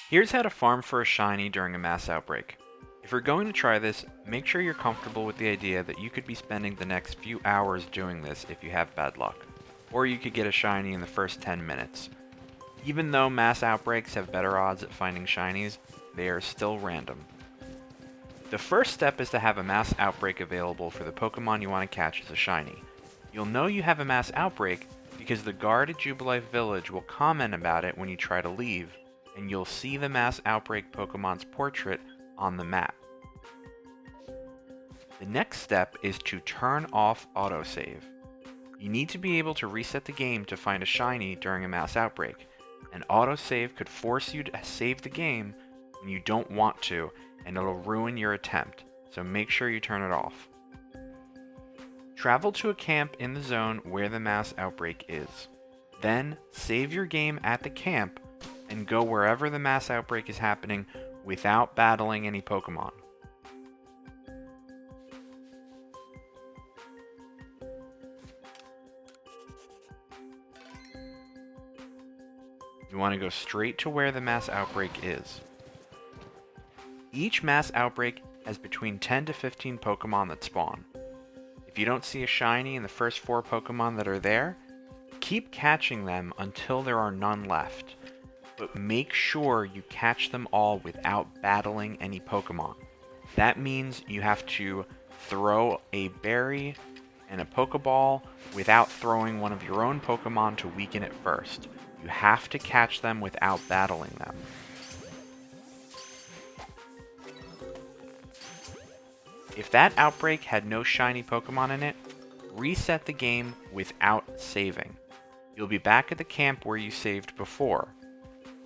Here's how to farm for a shiny during a mass outbreak. If you're going to try this, make sure you're comfortable with the idea that you could be spending the next few hours doing this if you have bad luck, or you could get a shiny in the first 10 minutes. Even though mass outbreaks have better odds at finding shinies, they are still random. The first step is to have a mass outbreak available for the Pokemon you want to catch as a shiny. You'll know you have a mass outbreak because the guard at Jubilife Village will comment about it when you try to leave, and you'll see the mass outbreak Pokemon's portrait on the map. The next step is to turn off autosave. You need to be able to reset the game to find a shiny during a mass outbreak. An autosave could force you to save the game when you don't want to, and it'll ruin your attempt, so make sure you turn it off. Travel to a camp in the zone where the mass outbreak is. Then save your game at the camp and go wherever the mass outbreak is happening without battling any Pokemon. You want to go straight to where the mass outbreak is. Each mass outbreak has between 10 to 15 Pokemon that spawn. If you don't see a shiny in the first 4 Pokemon that are there, keep catching them until there are none left. But make sure you catch them all without battling any Pokemon. That means you have to throw a berry and a Pokeball without throwing one of your own Pokemon to weaken it first. You have to catch them without battling them. If that outbreak had no shiny Pokemon in it, reset the game without saving. You'll be back at the camp where you saved before.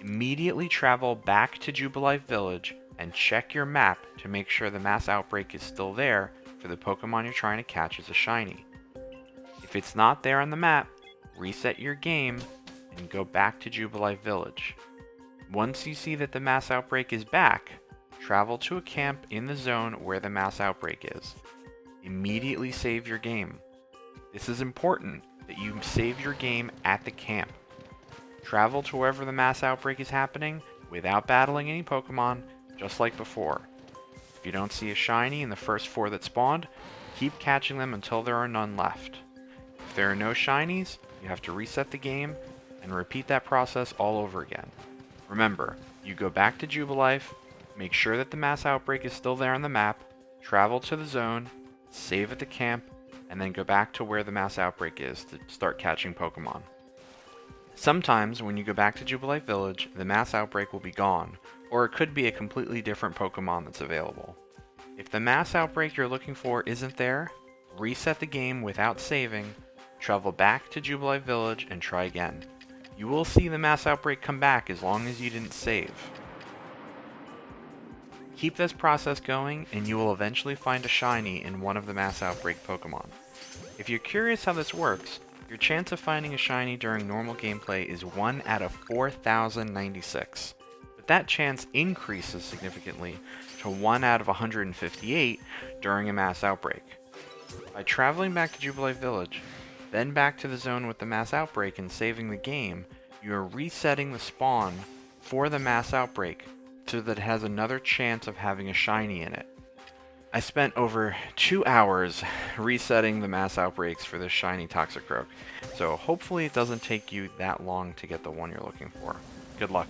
Immediately travel back to Jubilife Village and check your map to make sure the mass outbreak is still there for the Pokemon you're trying to catch as a shiny. If it's not there on the map, reset your game and go back to Jubilife Village. Once you see that the mass outbreak is back, travel to a camp in the zone where the mass outbreak is. Immediately save your game. This is important that you save your game at the camp. Travel to wherever the mass outbreak is happening without battling any Pokemon, just like before. If you don't see a shiny in the first 4 that spawned, keep catching them until there are none left. If there are no shinies, you have to reset the game and repeat that process all over again. Remember, you go back to Jubilife, make sure that the mass outbreak is still there on the map, travel to the zone, save at the camp, and then go back to where the mass outbreak is to start catching Pokemon. Sometimes, when you go back to Jubilife Village, the mass outbreak will be gone, or it could be a completely different Pokemon that's available. If the mass outbreak you're looking for isn't there, reset the game without saving, travel back to Jubilife Village, and try again. You will see the mass outbreak come back as long as you didn't save. Keep this process going, and you will eventually find a shiny in one of the mass outbreak Pokemon. If you're curious how this works, your chance of finding a shiny during normal gameplay is 1 out of 4,096, but that chance increases significantly to 1 out of 158 during a mass outbreak. By traveling back to Jubilife Village, then back to the zone with the mass outbreak and saving the game, you are resetting the spawn for the mass outbreak so that it has another chance of having a shiny in it. I spent over 2 hours resetting the mass outbreaks for this shiny Toxicroak, so hopefully it doesn't take you that long to get the one you're looking for. Good luck.